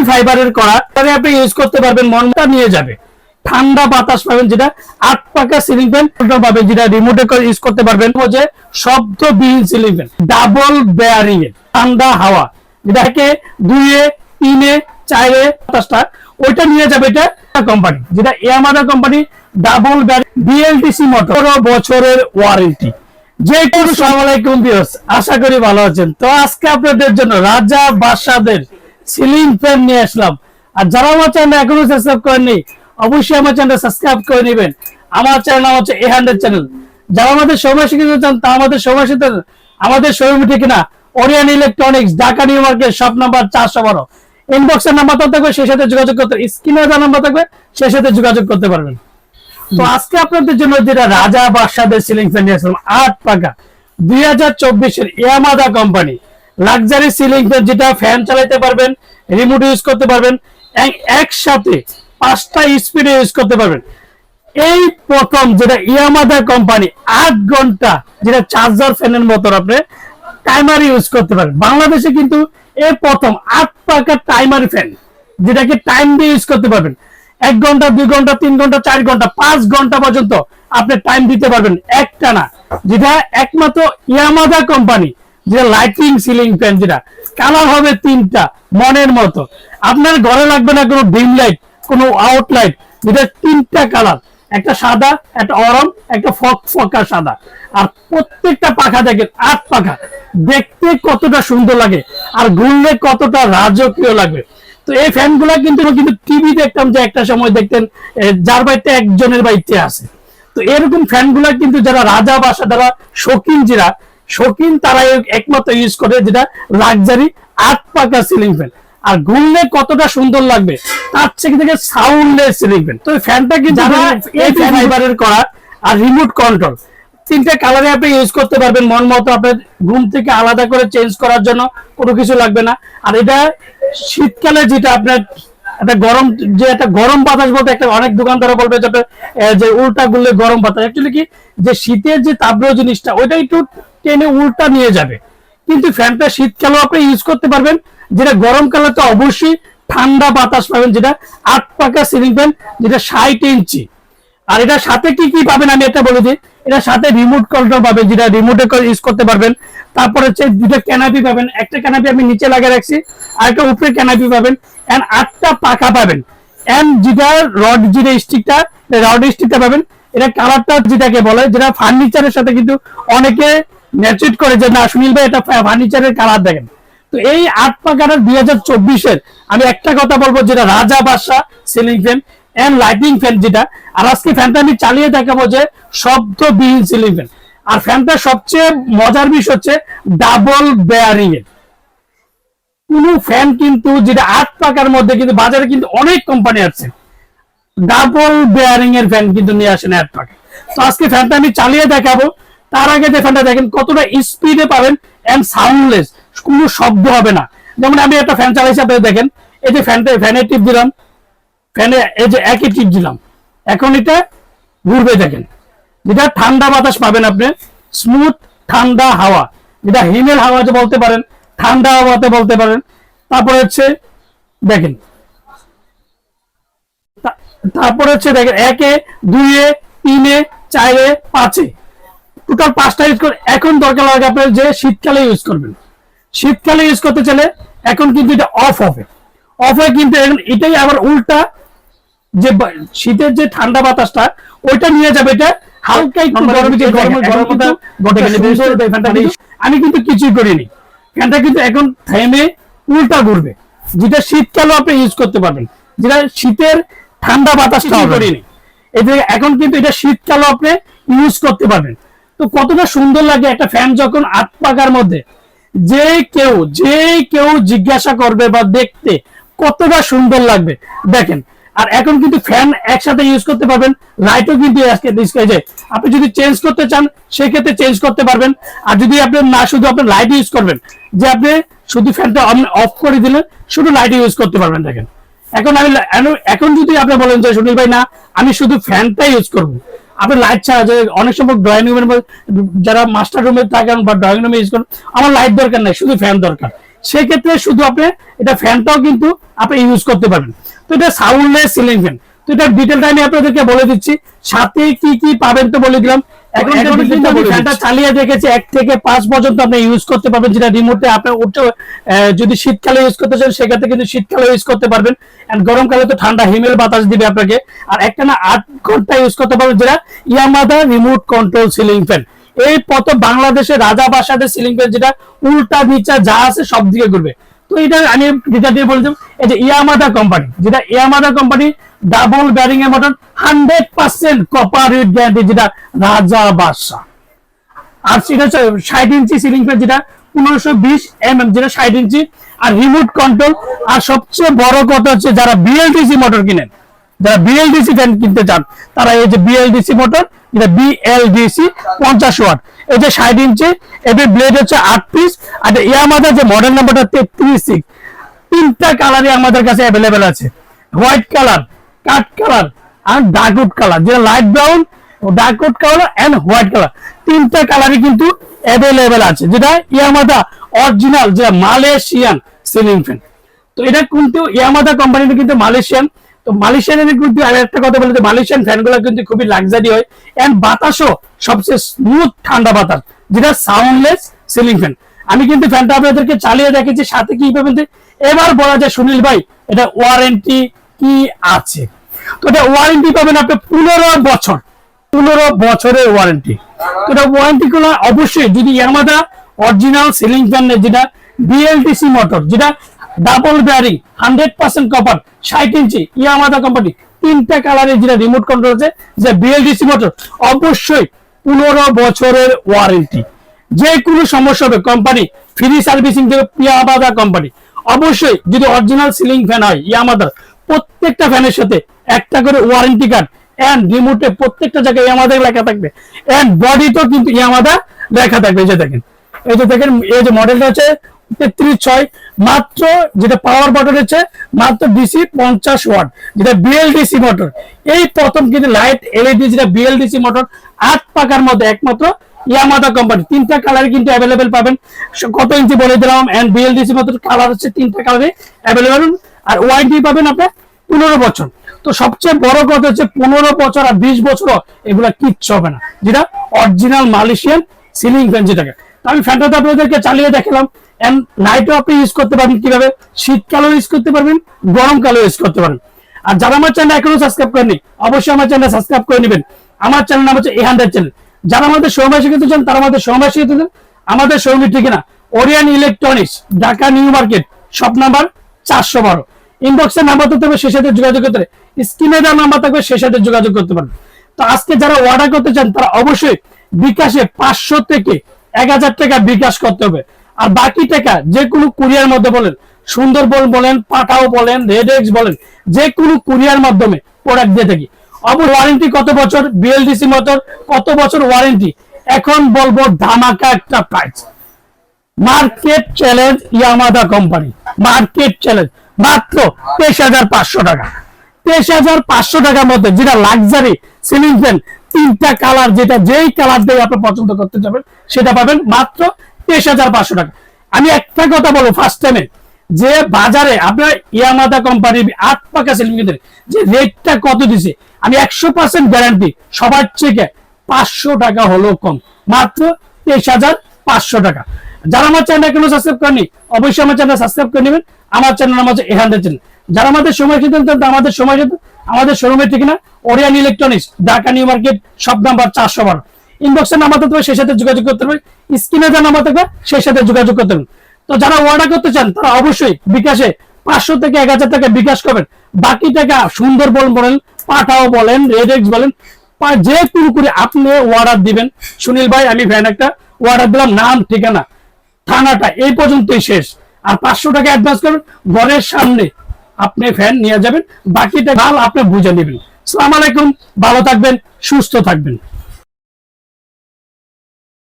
ফাইবারের করা, তাহলে আপনি ইউজ করতে পারবেন, মনটা নিয়ে যাবে। ঠান্ডা বাতাস পাবেন, যেটা 8 পাকা সিলিং ফ্যান পাবেন, যেটা রিমোটে করে ইউজ করতে পারবেন। যে শব্দবিহীন সিলিং ফ্যান, ডাবল বেয়ারিং এর ঠান্ডা হাওয়া, যেটাকে 2-এ 3-এ 4-এ বাতাসটা ওইটা নিয়ে যাবে। এটা কোম্পানি, যেটা Yamaha company, double bearing, BLDC motor, বছরের ওয়ারেন্টি। যে কোনো সালামালাইকুম ভিউয়ার্স, আশা করি ভালো আছেন। তো আজকে আপনাদের জন্য রাজা বাদশাদের সিলিং ফ্যান নিয়ে আসলাম। আর যারা আমার চ্যানেল এখনো সাবস্ক্রাইব করেননি, অবশ্যই আমার চ্যানেল সাবস্ক্রাইব করে নেবেন। আমার চ্যানেল নাম হচ্ছে A100 চ্যানেল। যারা আমাদের সময় শিখতে চান, তা আমাদের সময় শিখতে, আমাদের শোরুম ঠিকানা Orion electronics, Dhaka new market, shop number 412। ইনবক্সের নাম্বার থাকবে, সেই সাথে যোগাযোগ করতে, স্ক্রিনে যা নাম্বার থাকবে সেই সাথে যোগাযোগ করতে পারবেন। তো আজকে আপনাদের জন্য যেটা রাজা বাদশাদের সিলিং ফ্যান নিয়ে আসলাম, 8 পাকা 2024 এর Yamaha company luxury ceiling fan, যেটা ফ্যান চালাতে পারবেন, রিমোট ইউজ করতে পারবেন, একসাথে 5টা স্পিডে ইউজ করতে পারবেন। এই প্রথম যেটা ইয়ামাহা কোম্পানি 8 ঘন্টা যেটা চার্জার ফ্যানের মতো আপনি টাইমার ইউজ করতে পারেন। বাংলাদেশে কিন্তু এই প্রথম 8 পাকা টাইমার ফ্যান, যেটাকে টাইম দিয়ে ইউজ করতে পারবেন। 1 ঘন্টা, 2 ঘন্টা, 3 ঘন্টা, 4 ঘন্টা, 5 ঘন্টা পর্যন্ত আপনি টাইম দিতে পারবেন একটানা। যেটা একমাত্র ইয়ামাহা কোম্পানি, যেটা লাইটিং সিলিং ফ্যান, যেটা কালার হবে 3টা মনের মতো। আপনার ঘরে লাগবে না কোনো ডিম লাইট, কোনো আউট লাইট, যেটা 3টা কালার, একটা সাদা, একটা অরঞ্জ, একটা ফকফকা সাদা। আর প্রত্যেকটা পাখা দেখেন 8 পাখা, দেখতে কতটা সুন্দর লাগে আর ঘুরলে কতটা রাজকীয় লাগবে। তো এই ফ্যানগুলা কিন্তু টিভি দেখতাম, যে একটা সময় দেখতেন যার বাড়িতে একজনের বাড়িতে আছে। তো এরকম ফ্যানগুলা কিন্তু যারা রাজা বাসা, যারা শৌখিন তারা একমাত্র ইউজ করে, যেটা লাক্সারি 8 পাকা সিলিং ফ্যান। আর ঘুরলে কতটা সুন্দর লাগবে, তার থেকে সাউন্ডলেস সিলিং ফ্যান। তো ফ্যানটা কিন্তু ফাইবারের করা আর রিমোট কন্ট্রোল, 3টা কালারে আপনি ইউজ করতে পারবেন মন মতো। আপনার রুম থেকে আলাদা করে চেঞ্জ করার জন্য কোনো কিছু লাগবে না। আর এটা শীতকালে, যেটা আপনার একটা গরম বাতাস বলতে, একটা অনেক দোকানদার বলবে যে উল্টা গুললে গরম বাতাস, অ্যাকচুয়ালি কি, যে শীতের যে তাপীয় জিনিসটা ওইটা একটু টেনে উল্টা নিয়ে যাবে। কিন্তু ফ্যানটা শীতকালেও আপনি ইউজ করতে পারবেন, যেটা গরমকালে তো অবশ্যই ঠান্ডা বাতাস পাবেন। যেটা 8 পাকা সিলিং ফ্যান, যেটা 60 ইঞ্চি। আর এটার সাথে কি কি পাবেন আমি একটা বলে দিই। এটার সাথে রিমোট কন্ট্রোল পাবেন, যেটা রিমোটে ইউজ করতে পারবেন। তারপর হচ্ছে 2টা ক্যানাপি পাবেন, একটা ক্যানাপি আমি নিচে লাগিয়ে রাখছি, আর একটা উপরে ক্যানাপি পাবেন। এন্ড 8টা পাখা পাবেন। এন্ড যেটা রড স্টিকটা পাবেন। এটা কালারটা যেটাকে বলে, যেটা ফার্নিচারের সাথে কিন্তু অনেকে ম্যাচিট করে, যে না সুনীল ভাই এটা ফার্নিচারের কালার দেখেন। তো এই 8 পাকার 2024 এর আমি একটা কথা বলবো, যেটা Raja Badsha ceiling fan and lighting fan যেটা। আর আজকে ফ্যানটা আমি চালিয়ে দেখাবো, যে শব্দবিহীন সিলিং ফ্যান। আর ফ্যানটা সবচেয়ে মজার বিষয় হচ্ছে ডাবল বেয়ারিং এর। কোন ফ্যান কিন্তু, যেটা 8 পাকার মধ্যে কিন্তু বাজারে কিন্তু অনেক কোম্পানি আছে, ডাবল বেয়ারিং এর ফ্যান কিন্তু নিয়ে আসেন 8 পাকা। তো আজকে ফ্যানটা আমি চালিয়ে দেখাবো। তার আগে যে ফ্যানটা দেখেন কতটা স্পিডে পাবেন এন্ড সাউন্ডলেস, কোনো শব্দ হবে না। যেমন আমি একটা ফ্যান চালাইছি, আপনারা দেখেন, এই যে ফ্যানের টিপ দিলাম, ফ্যানে এই যে একই টিপ দিলাম, এখন এটা ঘুরবে দেখেন। যেটা ঠান্ডা বাতাস পাবেন আপনি, স্মুথ ঠান্ডা হাওয়া, যেটা হিমেল হাওয়া যে বলতে পারেন, ঠান্ডা হাওয়াতে বলতে পারেন। তারপরে হচ্ছে দেখেন, তারপরে হচ্ছে দেখেন 1-এ 2-এ 3-এ 4-এ 5-এ, টোটাল 5টা ইউজ করে। এখন দরকার লাগে আপনার যে শীতকালে ইউজ করবেন, শীতকালে ইউজ করতে চাইলে এখন কিন্তু এটা অফ হবে কিন্তু এখন এটাই আবার উল্টা, যে শীতের যে ঠান্ডা বাতাসটা ওইটা নিয়ে যাবে, এটা হালকা একটু আমি কিন্তু কিছুই করিনি। ফ্যানটা কিন্তু এখন থেমে উল্টা ঘুরবে, যেটা শীতকালেও আপনি ইউজ করতে পারবেন, যেটা শীতের ঠান্ডা বাতাসটা করিনি। এখন কিন্তু এটা শীতকালেও আপনি ইউজ করতে পারবেন। তো কতটা সুন্দর লাগে একটা ফ্যান যখন 8 পাকার মধ্যে, যে কেউ জিজ্ঞাসা করবে বা দেখতে কতটা সুন্দর লাগবে দেখেন। আর এখন কিন্তু ফ্যান একসাথে ইউজ করতে পারবেন, লাইটও কিন্তু আপনি যদি চেঞ্জ করতে চান সেক্ষেত্রে চেঞ্জ করতে পারবেন। আর যদি আপনি না শুধু আপনি লাইট ইউজ করবেন, যে আপনি শুধু ফ্যানটা অফ করে দিলেন, শুধু লাইট ইউজ করতে পারবেন দেখেন। এখন যদি আপনি বলেন যে সুনীল ভাই না আমি শুধু ফ্যানটাই ইউজ করবো, আপনি লাইট ছাড়া, যে অনেক সময় ড্রয়িং রুমের যারা মাস্টার রুমে থাকেন বা ড্রয়িং রুমে ইউজ করেন, আমার লাইট দরকার নাই, শুধু ফ্যান দরকার, সেক্ষেত্রে শুধু আপনি এটা ফ্যানটাও কিন্তু আপনি ইউজ করতে পারবেন। তো এটা সাউন্ডলেস সিলিং ফ্যান। তো এটা ডিটেলটা আমি আপনাদেরকে বলে দিচ্ছি, সাথে কি কি পাবেন তো বলে দিলাম। এখন কিন্তু আমি ফ্যানটা চালিয়ে দেখেছি 1 থেকে 5 পর্যন্ত আপনি ইউজ করতে পারবেন, যেটা রিমোটে আপনি যদি শীতকালে ইউজ করতে চান সেক্ষেত্রে কিন্তু শীতকালে ইউজ করতে পারবেন, এন্ড গরমকালে তো ঠান্ডা হিমেল বাতাস দিবে আপনাকে। আর একটা না 8 ঘন্টা ইউজ করতে পারবেন, যেটা ইয়ামাদা রিমোট কন্ট্রোল সিলিং ফ্যান। এই প্রথম বাংলাদেশে রাজা বাসাদের সিলিং ফ্যান, যেটা উল্টা নিচা যা আছে সব দিকে ঘুরবে। তো এটা আমি যেটা দিয়ে বলছিলাম, এই যে ইয়ামাদা কোম্পানি, যেটা ইয়ামাদা কোম্পানি ডাবল ব্যারিং এর মতন 100% কপার উইথ গ্যারান্টি, যেটা রাজা বাদশা। আর সেটা হচ্ছে 60 ইঞ্চি সিলিং ফ্যান, যেটা 1520 যেটা 60 ইঞ্চি, আর রিমোট কন্ট্রোল। আর সবচেয়ে বড় কথা হচ্ছে যারা বিএলডিসি মোটর কিনেন, যারা বিএলডিসি ফ্যান কিনতে চান, তারা এই যে বিএলডিসি মোটর, যেটা বিএলডিসি 50 ওয়াট, এই যে 60 ইঞ্চি, এর ব্লেড হচ্ছে 8 পিস। আর ইয়ামাদা যে মডেল নাম্বারটা 33, 3টা কালারই আমাদের কাছে অ্যাভেলেবেল আছে, হোয়াইট কালার, কাট কালার আর ডার্কউড কালার, যেটা light brown, darkwood colour and white colour, 3টা কালারই কিন্তু অ্যাভেলেবেল আছে, যেটা ইয়ামাদা অরিজিনাল, যেটা মালয়েশিয়ান সিলিং ফ্যান। তো এটা কিন্তু ইয়ামাদা কোম্পানিটা কিন্তু মালয়েশিয়ান। তো মালয়েশিয়ানের কিন্তু আর একটা কথা বলতে, মালয়েশিয়ান ফ্যানগুলো কিন্তু খুবই লাক্সারি হয়, এন্ড বাতাসও সবচেয়ে স্মুথ ঠান্ডা বাতাস, যেটা সাউন্ডলেস সিলিং ফ্যান। আমি কিন্তু ফ্যানটা আপনাদেরকে চালিয়ে দেখেছি, সাথে কি পাবেন। এবার বলা যায় সুনীল ভাই, এটা ওয়ারেন্টি কি আছে? তো এটা ওয়ারেন্টি পাবেন আপনি 15 বছর, 15 বছরের ওয়ারেন্টি। তো এটা ওয়ারেন্টি গুলো অবশ্যই যদি ইয়ামাদা অরিজিনাল সিলিং ফ্যান, যেটা বিএলডিসি মোটর, যেটা ডাবল ব্যারিং 100% কপার 60 ইঞ্চি, ইয়ামাদা কোম্পানি, 3টা কালারের যেটা রিমোট কন্ট্রোল আছে, যে বিএলডিসি মোটর, অবশ্যই 15 বছরের ওয়ারেন্টি। যে কোনো সমস্যা হবে কোম্পানি ফ্রি সার্ভিসিং দেবে, ইয়ামাদা কোম্পানি। অবশ্যই যদি অরিজিনাল সিলিং ফ্যান হয় ইয়ামাদা, প্রত্যেকটা ফ্যানের সাথে একটা করে ওয়ারেন্টি কার্ড, এন্ড রিমোটে প্রত্যেকটা জায়গায় ইয়ামাদা লেখা থাকবে, এন্ড বডিতেও কিন্তু ইয়ামাদা লেখা থাকবে। এই যে দেখেন, এই যে দেখেন, এই যে মডেলটা হচ্ছে 33/6, মাত্র যেটা পাওয়ার বাটন হচ্ছে মাত্র ডিসি 50 ওয়াট, যেটা বিএলডিসি মোটর। এই প্রথম কিন্তু লাইট এলইডি, যেটা বিএলডিসি মোটর 8 পাকার মধ্যে একমাত্র ইয়ামাদা কোম্পানি। 3টা কালার কিন্তু অ্যাভেলেবেল পাবেন, কত ইঞ্চি বলে দিলাম, এন্ড বিএলডিসি মোটর কালার হচ্ছে 3টা কালারে অ্যাভেলেবেল। আর ওয়ারেন্টি পাবেন আপনার 15 বছর। তো সবচেয়ে বড় কথা হচ্ছে 15 বছর আর 20 বছর এগুলা কিচ্ছু হবে না, যেটা অরিজিনাল মালয়েশিয়ান সিলিং ফ্যান যেটাকে। আমি ফ্যানটা আপনাদেরকে চালিয়ে দেখালাম, এন্ড নাইটও আপনি ইউজ করতে পারবেন, কিভাবে শীতকালেও ইউজ করতে পারবেন, গরমকালেও ইউজ করতে পারবেন। আর যারা আমার চ্যানেল এখনো সাবস্ক্রাইব করেনি, অবশ্যই আমার চ্যানেল সাবস্ক্রাইব করে নেবেন। আমার চ্যানেল নাম হচ্ছে A100 চ্যানেল। যারা আমাদের শোরুমে শিখতে চান, তারা আমাদের শোরুমে শিখতে চান। আমাদের শোরুমের ঠিকানা Orion electronics, Dhaka new market, shop number 412। ইনবক্সের নাম্বার থাকবে, সেই সাথে যোগাযোগ করতে পারে, স্ক্রিনে দেওয়া নাম্বার থাকবে, সেই সাথে যোগাযোগ করতে পারেন। তো আজকে যারা অর্ডার করতে চান, তারা অবশ্যই বিকাশে 500 থেকে 1000 টাকা বিকাশ করতে হবে। আর বাকি টাকা যে কোনো কুরিয়ার মধ্যে বলেন, সুন্দরবন বলেন, পাঠাও বলেন, রেডেক্স বলেন, যে কোনো কুরিয়ার মাধ্যমে প্রোডাক্ট দিয়ে থাকি। ওয়ারেন্টি কত বছর, বিএলডিসি মোটর কত বছর ওয়ারেন্টি, এখন বলবো ধামাকা একটা price, market challenge ইয়ামাদা company, market challenge মাত্র 23,500 টাকা। 23,500 টাকার মধ্যে যেটা লাক্সারি সিলিং ফ্যান, 3টা কালার, যেটা যেই কালার দিয়ে আপনি পছন্দ করতে যাবেন সেটা পাবেন মাত্র 23,500 টাকা। আমি একটা কথা বলবো ফার্স্ট টাইমে, যে বাজারে আপনার ইয়ামাদা কোম্পানির 8 পাকা সিলিং ফ্যানের যে রেটটা কত দিছে, আমি 100% গ্যারান্টি সবার থেকে 500 টাকা হলো কম, মাত্র 23,500 টাকা। যারা আমার চ্যানেল এখনো সাবস্ক্রাইব করেনি, অবশ্যই আমার চ্যানেল সাবস্ক্রাইব করে নেবেন। আমার চ্যানেল নাম হচ্ছে A100 চ্যানেল। যারা আমাদের সময় খেতেন, আমাদের শোরুমের ঠিকানা Orion electronics, Dhaka new market, shop number 412। ইনবক্সের নাম্বার থাকবে, সেই সাথে যোগাযোগ করতে হবে, স্ক্রিনে যে নাম্বার থাকবে সেই সাথে যোগাযোগ করতে হবে। তো যারা অর্ডার করতে চান, তারা অবশ্যই বিকাশে 500 থেকে 1000 টাকা বিকাশ করবেন। বাকি টাকা সুন্দরবন বলেন, পাঠাও বলেন, রেডেক্স বলেন, যে কোনো করে আপনি অর্ডার দিবেন। সুনীল ভাই আমি ফ্যান একটা অর্ডার দিলাম, নাম ঠিকানা থানাটা এই পর্যন্তই শেষ। আর 500 টাকা অ্যাডভান্স করবেন, ঘরের সামনে আপনি ফ্যান নিয়ে যাবেন, বাকিটা মাল আপনি বুঝে নেবেন। আসসালামু আলাইকুম, ভালো থাকবেন, সুস্থ থাকবেন।